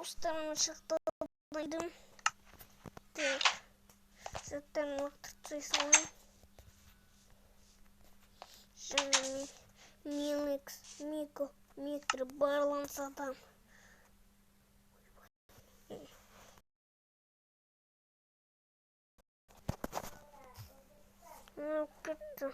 Старым шахта найдем. Так. Затем электричество. Шанами. Миликс. Мико. Микро. Баланса там. Ну, как-то.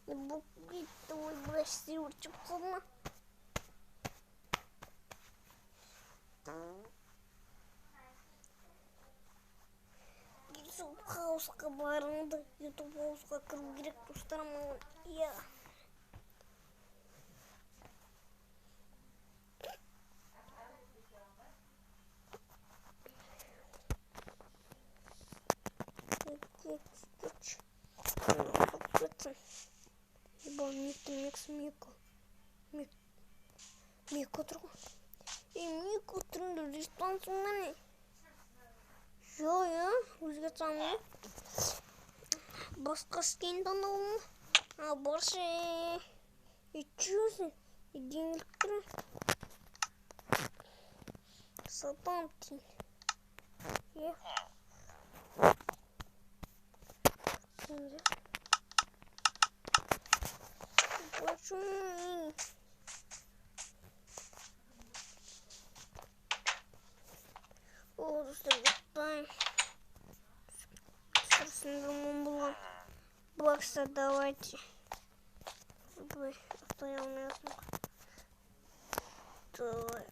И буквы твой бластирчик сама. YouTube хаус кабарында. YouTube хаусқа кіру керек достарым. Я. Мико тұрғы. Мико тұрында респонсы мәне. Жо, я, өзге саңы. Басқа скейн таңдауым. Баршы. Ичусы. Денег тұры. Сатам тин. Я. Почему? О, достаточно. Срочно было. Бакса давайте. А то я у меня. Давай.